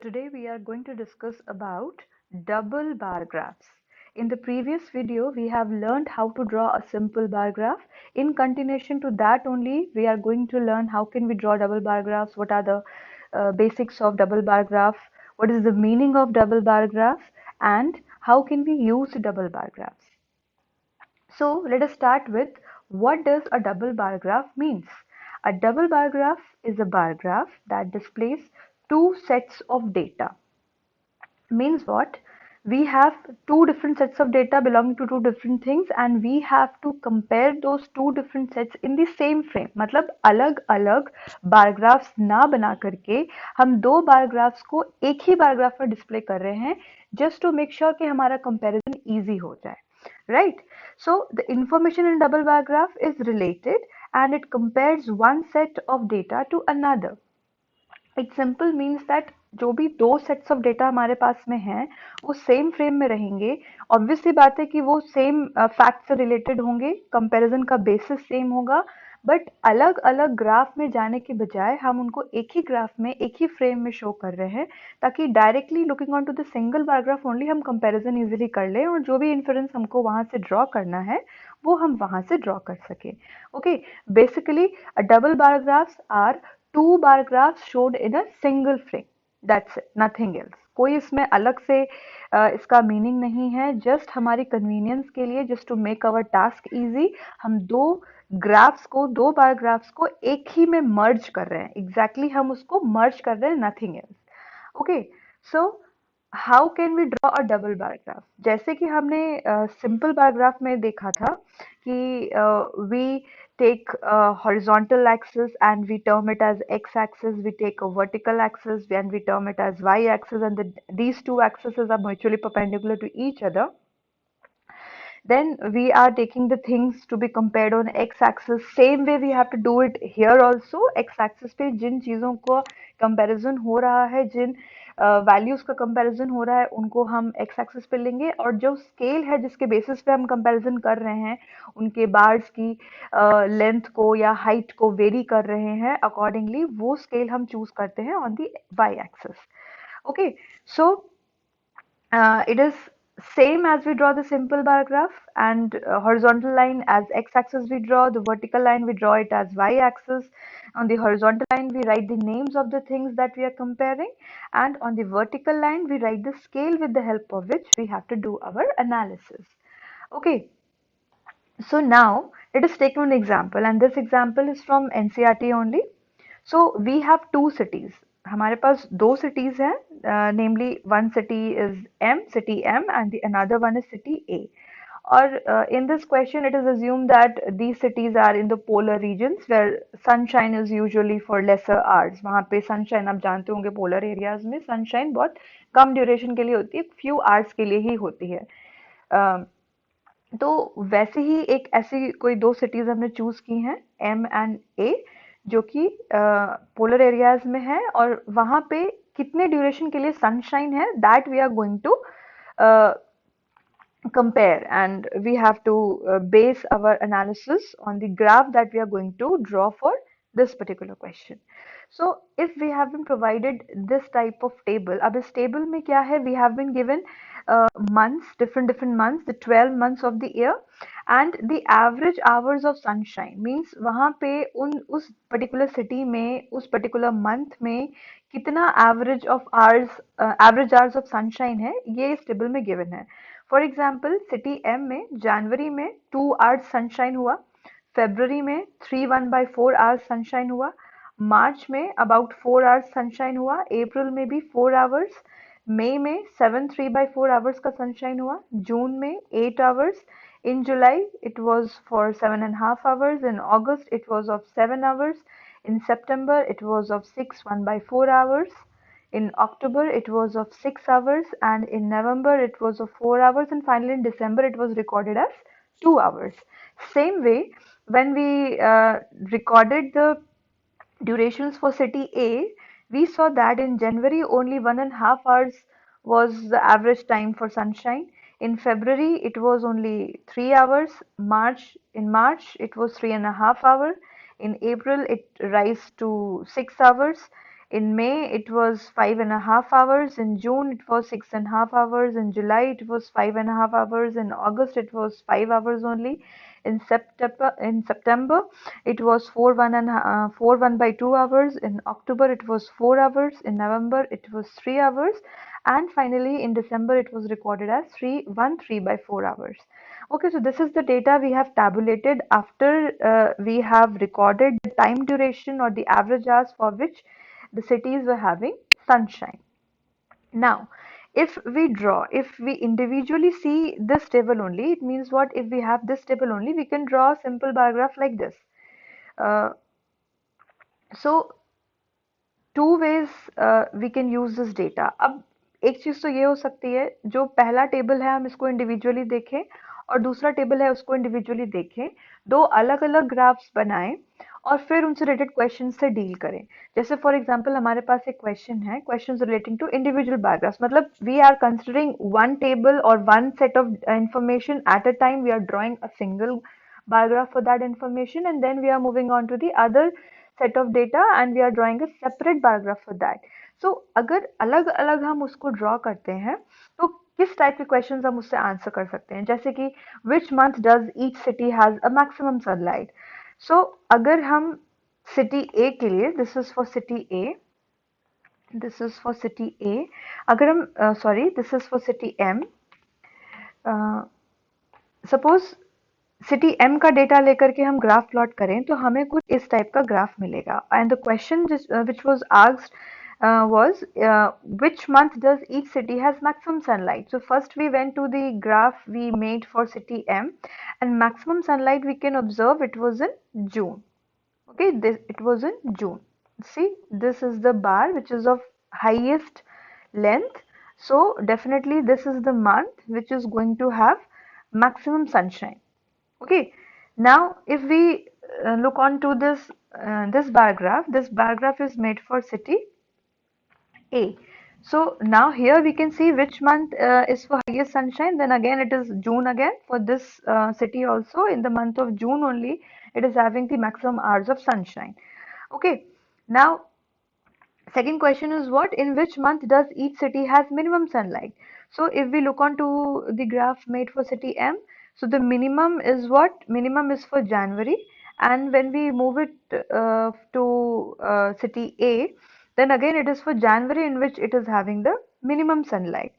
Today we are going to discuss about double bar graphs. In the previous video, we have learned how to draw a simple bar graph. In continuation to that only, we are going to learn how can we draw double bar graphs, what are the basics of double bar graph, what is the meaning of double bar graph, and how can we use double bar graphs. So let us start with what does a double bar graph means. A double bar graph is a bar graph that displays two sets of data. Means what? We have two different sets of data belonging to two different things and we have to compare those two different sets in the same frame. मतलब अलग अलग बार graphs ना बना करके हम दो बार graphs को एक ही बार ग्राफ पर डिस्प्ले कर रहे हैं just to make sure कि हमारा comparison easy हो जाए. Right? So the information in double bar graph is related and it compares one set of data to another. It simple means that जो भी दो सेट्स ऑफ डेटा हमारे पास में हैं वो सेम फ्रेम में रहेंगे. ऑब्वियसली बात है कि वो सेम फैक्ट से रिलेटेड होंगे, कंपैरिजन का बेसिस सेम होगा, बट अलग अलग ग्राफ में जाने के बजाय हम उनको एक ही ग्राफ में एक ही फ्रेम में शो कर रहे हैं ताकि directly looking on to the single bar graph only हम कंपैरिजन इजीली कर लें और जो भी इन्फरेंस हमको वहां से ड्रॉ करना है वो हम वहां से ड्रॉ कर सकें. Okay, basically a double bar graphs are two bar graphs showed in a single frame. That's it, nothing else. कोई इसमें अलग से इसका मीनिंग नहीं है. जस्ट हमारी कन्वीनियंस के लिए, just to make our task easy, हम दो ग्राफ्स को, दो बार ग्राफ्स को एक ही में मर्ज कर रहे हैं. एग्जैक्टली हम उसको मर्ज कर रहे हैं, nothing else. Okay, so how can we draw a double bar graph? जैसे कि हमने सिंपल बार ग्राफ में देखा था कि we take a horizontal axis and we term it as x-axis, we take a vertical axis and we term it as y-axis, and these two axes are mutually perpendicular to each other. Then we are taking the things to be compared on x-axis. Same way we have to do it here also. x-axis पे जिन चीज़ों को comparison हो रहा है, जिन values का comparison हो रहा है, उनको हम एक्स एक्सिस पे लेंगे और जो स्केल है जिसके बेसिस पे हम कंपैरिजन कर रहे हैं उनके बार्स की लेंथ को या हाइट को वेरी कर रहे हैं, अकॉर्डिंगली वो स्केल हम चूज करते हैं on the Y axis. Okay, so it is same as we draw the simple bar graph, and horizontal line as x-axis we draw, the vertical line we draw it as y-axis. On the horizontal line we write the names of the things that we are comparing, and on the vertical line we write the scale with the help of which we have to do our analysis. Okay, so now let us take one example, and this example is from NCERT only. So we have two cities. हमारे पास दो cities हैं, namely one city is city M, and the another one is city A. Or in this question, it is assumed that these cities are in the polar regions where sunshine is usually for lesser hours. वहाँ पे sunshine आप जानते होंगे polar areas में sunshine बहुत कम duration के लिए होती है, few hours के लिए ही होती है. तो वैसे ही एक ऐसी कोई दो सिटीज हमने चूज की हैं एम एंड ए जो कि पोलर एरियाज में है और वहां पे कितने ड्यूरेशन के लिए सनशाइन है that we are going to compare, and we have to base our analysis on the graph that we are going to draw for this particular question. So if we have been provided this type of table, अब इस table में क्या है, we have been given months, different months, the 12 months of the year, and the average hours of sunshine means वहाँ पे उस particular city में उस particular month में कितना average hours of sunshine है, ये इस table में given है. फॉर एग्जाम्पल सिटी एम में जनवरी में 2 आवर्स सनशाइन हुआ, फेब्रवरी में 3.1/4 आवर्स सनशाइन हुआ, मार्च में अबाउट 4 आवर्स सनशाइन हुआ, अप्रैल में भी 4 आवर्स, मई में 7.3/4 आवर्स का सनशाइन हुआ, जून में 8 hours, in July it was for 7.5 hours, in August it was of 7 hours, in September it was of 6.1/4 hours, in October it was of 6 hours, and in November it was of 4 hours, and finally in December it was recorded as 2 hours. Same way, when we recorded the durations for city A, we saw that in January only 1.5 hours was the average time for sunshine. In February it was only 3 hours. In March it was 3.5 hours. In April it rise to 6 hours. In May, it was 5.5 hours. In June, it was 6.5 hours. In July, it was 5.5 hours. In August, it was 5 hours only. In September, it was 4 1 by 2 hours. In October, it was 4 hours. In November, it was 3 hours. And finally, in December, it was recorded as 3 by 4 hours. Okay, so this is the data we have tabulated after we have recorded the time duration or the average hours for which the cities were having sunshine. Now, if we individually see this table only, it means what? If we have this table only, we can draw a simple bar graph like this. Uh, so two ways we can use this data. अब एक चीज तो ये हो सकती है, जो पहला टेबल है हम इसको इंडिविजुअली देखें और दूसरा टेबल है उसको इंडिविजुअली देखें, दो अलग अलग ग्राफ्स बनाएं और फिर उनसे रिलेटेड क्वेश्चन से डील करें. जैसे फॉर एग्जांपल हमारे पास एक क्वेश्चन है, question relating to individual bar graphs, मतलब we are considering one table और one set of information at a time. We are drawing a single bar graph for that information, and then we are moving on to the other set of data and we are drawing a separate bar graph for that. So अगर अलग अलग हम उसको draw करते हैं तो किस type के क्वेश्चंस हम उससे आंसर कर सकते हैं, जैसे कि which month does each city has a maximum sunlight. So अगर हम सिटी ए के लिए, this is for city A, this is for city A, अगर हम sorry this is for city M, suppose city M का data लेकर के हम ग्राफ प्लॉट करें तो हमें कुछ इस टाइप का ग्राफ मिलेगा. And the question which was asked was which month does each city has maximum sunlight. So first we went to the graph we made for city M, and maximum sunlight we can observe it was in June. Okay, it was in June. See, this is the bar which is of highest length. So definitely this is the month which is going to have maximum sunshine. Okay, now if we look on to this bar graph is made for city A. So now here we can see which month is for highest sunshine. Then again it is June again for this city also. In the month of June only it is having the maximum hours of sunshine. Okay, now second question is what? In which month does each city has minimum sunlight? So if we look on to the graph made for city M, so the minimum is what? Minimum is for January, and when we move it to city A, then again it is for January in which it is having the minimum sunlight.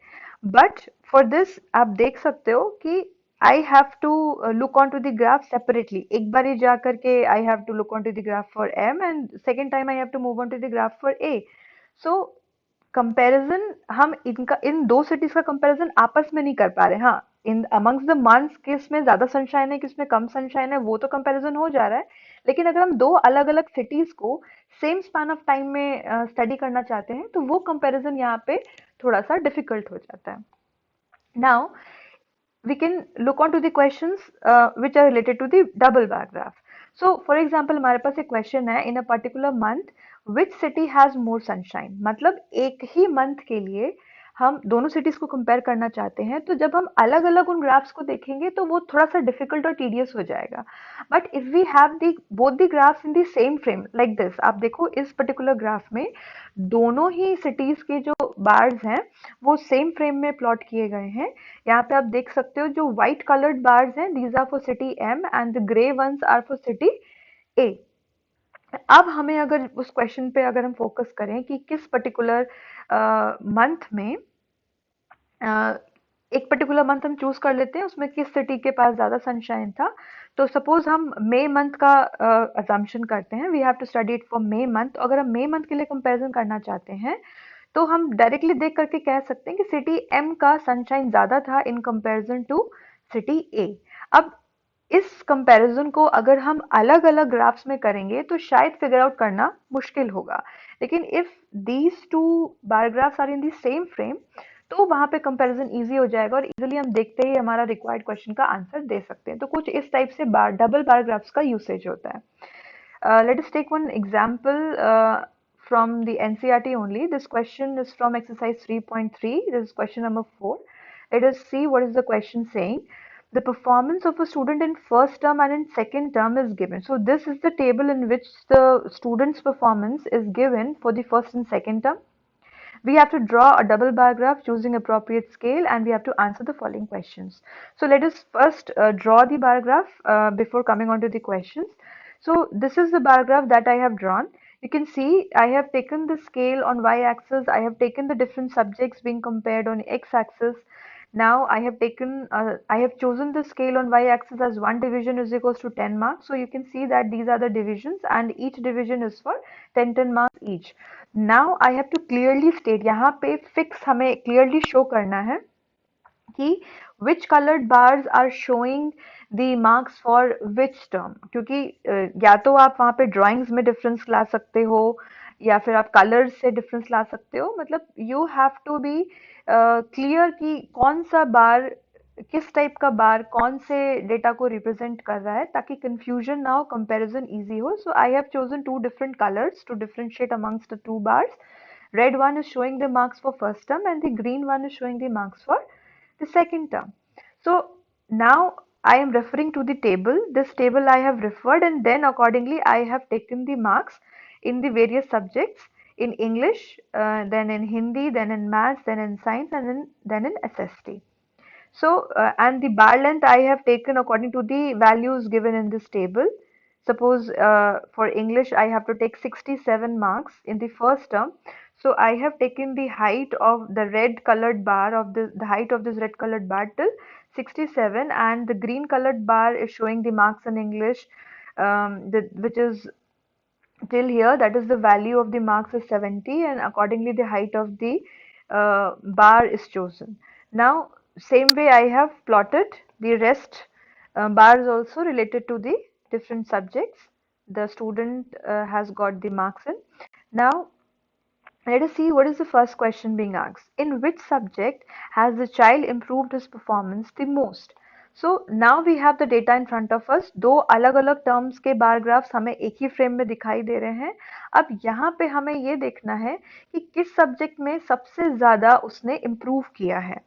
But for this आप देख सकते हो कि I have to look onto the graph separately. एक बार ही जा करके I have to look onto the graph for M, and second time I have to move on to the graph for A. So comparison हम इनका इन दो cities का comparison आपस में नहीं कर पा रहे. हाँ, इन अमंग्स द मंथ्स किसमें ज्यादा सनशाइन है किसमें कम सनशाइन है वो तो कंपैरिजन हो जा रहा है, लेकिन अगर हम दो अलग अलग सिटीज को सेम स्पैन ऑफ टाइम में स्टडी करना चाहते हैं तो वो कंपैरिजन यहाँ पे थोड़ा सा डिफिकल्ट हो जाता है. Now we can look on to the questions which are related to the double bar graph. So for example हमारे पास एक question है, in a particular month which city has more sunshine. मतलब एक ही month के लिए हम दोनों cities को compare करना चाहते हैं, तो जब हम अलग अलग उन graphs को देखेंगे तो वो थोड़ा सा difficult और tedious हो जाएगा. But if we have the both the graphs in the same frame like this, आप देखो इस particular graph में दोनों ही cities के जो bars हैं वो सेम फ्रेम में प्लॉट किए गए हैं. यहाँ पे आप देख सकते हो जो व्हाइट कलर्ड बार्स हैं these are for city M and the grey ones are for city A. अब हमें अगर उस क्वेश्चन पे अगर हम फोकस करें कि किस पर्टिकुलर मंथ में एक पर्टिकुलर मंथ हम चूज कर लेते हैं उसमें किस सिटी के पास ज्यादा सनशाइन था. तो सपोज हम मई मंथ का अजम्पशन करते हैं, we have to study it for May month. अगर हम मई मंथ के लिए कंपैरिजन करना चाहते हैं तो हम डायरेक्टली देख करके कह सकते हैं कि सिटी एम का सनशाइन ज्यादा था in comparison to city A. अब इस कंपैरिजन को अगर हम अलग अलग ग्राफ्स में करेंगे तो शायद फिगर आउट करना मुश्किल होगा, लेकिन if these two bar graphs are in the same frame तो वहां पे कंपैरिजन इजी हो जाएगा और इजीली हम देखते ही हमारा रिक्वायर्ड क्वेश्चन का आंसर दे सकते हैं. तो कुछ इस टाइप से डबल बार ग्राफ्स का यूसेज होता है. Let us take one example from the NCERT only. This question is from exercise 3.3. This is question number 4. Let us see what is the question saying. the performance of a student in first term and in second term is given. So this is the table in which the student's performance is given for the first and second term. We have to draw a double bar graph choosing appropriate scale, and we have to answer the following questions. So let us first draw the bar graph before coming on to the questions. So this is the bar graph that I have drawn. You can see I have taken the scale on y-axis. I have taken the different subjects being compared on x-axis. Now I have chosen the scale on y-axis as 1 division is equals to 10 marks. So you can see that these are the divisions and each division is for 10 marks each. Now I have to clearly state, यहाँ पे fix हमें clearly show करना है कि which colored bars are showing the marks for which term, क्योंकि या तो आप वहाँ पे drawings में difference ला सकते हो या फिर आप colors से difference ला सकते हो, मतलब you have to be clear कि कौन सा बार किस टाइप का बार कौन से डेटा को रिप्रेजेंट कर रहा है ताकि कंफ्यूजन ना हो, कंपैरिजन इजी हो. So I have chosen two different colours to differentiate amongst the two bars. Red one is showing the marks for first term and the green one is showing the marks for the second term. So now I am referring to the table. This table I have referred, and then accordingly I have taken the marks in the various subjects in English, then in Hindi, then in maths, then in science, and then in SST. So, and the bar length I have taken according to the values given in this table. Suppose for English I have to take 67 marks in the first term. So I have taken the height of the red colored bar of the height of this red colored bar till 67, and the green colored bar is showing the marks in English, which is till here, that is the value of the marks is 70, and accordingly the height of the bar is chosen. Now same way I have plotted the rest bars also related to the different subjects the student has got the marks in. Now let us see what is the first question being asked. In which subject has the child improved his performance the most? So now we have the data in front of us. दो अलग अलग terms के बार graphs हमें एक ही frame में दिखाई दे रहे हैं. अब यहाँ पे हमें ये देखना है कि किस सब्जेक्ट में सबसे ज़्यादा उसने इम्प्रूव किया है.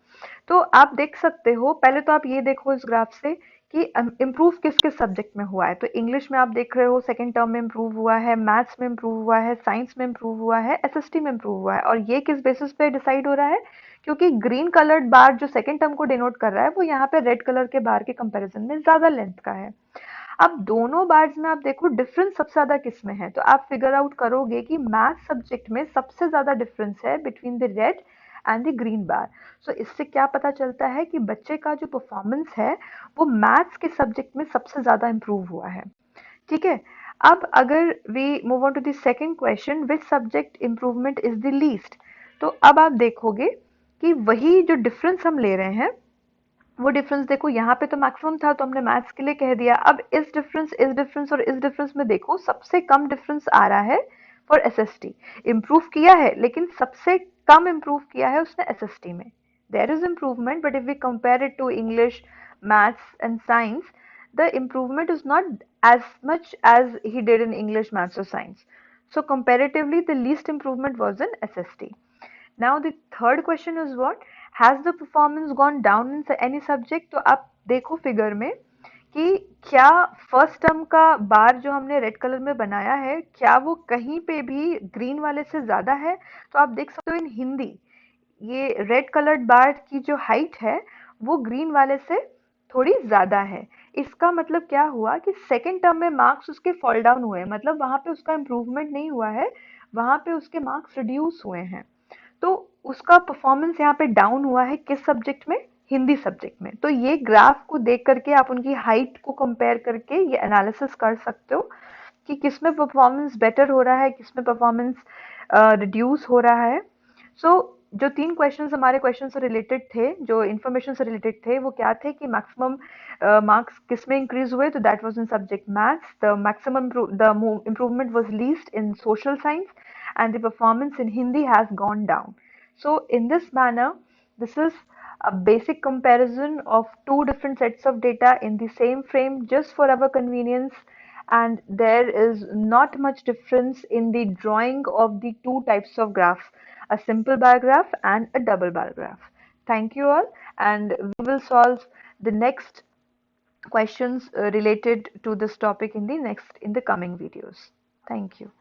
तो आप देख सकते हो, पहले तो आप ये देखो इस ग्राफ से कि इम्प्रूव किस किस सब्जेक्ट में हुआ है. तो इंग्लिश में आप देख रहे हो सेकेंड टर्म में इम्प्रूव हुआ है, मैथ्स में इम्प्रूव हुआ है, साइंस में इम्प्रूव हुआ है, एसएसटी में इम्प्रूव हुआ है. और ये किस बेसिस पे डिसाइड हो रहा है? क्योंकि ग्रीन कलर्ड बार जो सेकेंड टर्म को डिनोट कर रहा है वो यहाँ पे रेड कलर के बार के कंपैरिजन में ज्यादा लेंथ का है. अब दोनों बार्स में आप देखो डिफरेंस सबसे ज्यादा किस में है, तो आप फिगर आउट करोगे कि मैथ सब्जेक्ट में सबसे ज्यादा डिफरेंस है between the red and the green bar. So इससे क्या पता चलता है कि बच्चे का जो परफॉर्मेंस है वो मैथ्स के सब्जेक्ट में सबसे ज्यादा इंप्रूव हुआ है. ठीक है. अब अगर we move on to the second question, which subject improvement is the least, तो अब आप देखोगे कि वही जो डिफरेंस हम ले रहे हैं वो डिफरेंस देखो, यहाँ पे तो मैक्सिमम था तो हमने मैथ्स के लिए कह दिया. अब इस डिफरेंस और इस डिफरेंस में देखो सबसे कम डिफरेंस आ रहा है फॉर एसएसटी. इम्प्रूव किया है लेकिन सबसे कम इम्प्रूव किया है उसने एसएसटी में. There is improvement, but if we compare it to English, maths and science, the improvement is not as much as he did in English, maths or science. So comparatively the least improvement was in SST. Now the third question is what? Has the performance gone down in any subject? तो आप देखो figure में कि क्या first term का बार जो हमने red colour में बनाया है क्या वो कहीं पे भी ग्रीन वाले से ज़्यादा है. तो आप देख सकते हो इन हिंदी ये रेड कलर्ड बार की जो हाइट है वो ग्रीन वाले से थोड़ी ज़्यादा है. इसका मतलब क्या हुआ कि सेकेंड टर्म में मार्क्स उसके फॉल डाउन हुए, मतलब वहाँ पे उसका इम्प्रूवमेंट नहीं हुआ है, वहाँ पे उसके मार्क्स रिड्यूस हुए हैं. तो उसका परफॉर्मेंस यहाँ पे डाउन हुआ है किस सब्जेक्ट में? हिंदी सब्जेक्ट में. तो ये ग्राफ को देख करके आप उनकी हाइट को कंपेयर करके ये एनालिसिस कर सकते हो कि किसमें परफॉर्मेंस बेटर हो रहा है, किसमें परफॉर्मेंस रिड्यूस हो रहा है. सो जो तीन क्वेश्चंस हमारे क्वेश्चन से रिलेटेड थे, जो इन्फॉर्मेशन से रिलेटेड थे, वो क्या थे कि मैक्सिमम मार्क्स किस में इंक्रीज हुए, तो that was in subject maths. The maximum the improvement was least in social science and the performance in Hindi has gone down. So in this manner, this is a basic comparison of two different sets of data in the same frame just for our convenience, and there is not much difference in the drawing of the two types of graphs, a simple bar graph and a double bar graph. Thank you all, and we will solve the next questions related to this topic in the coming videos. Thank you.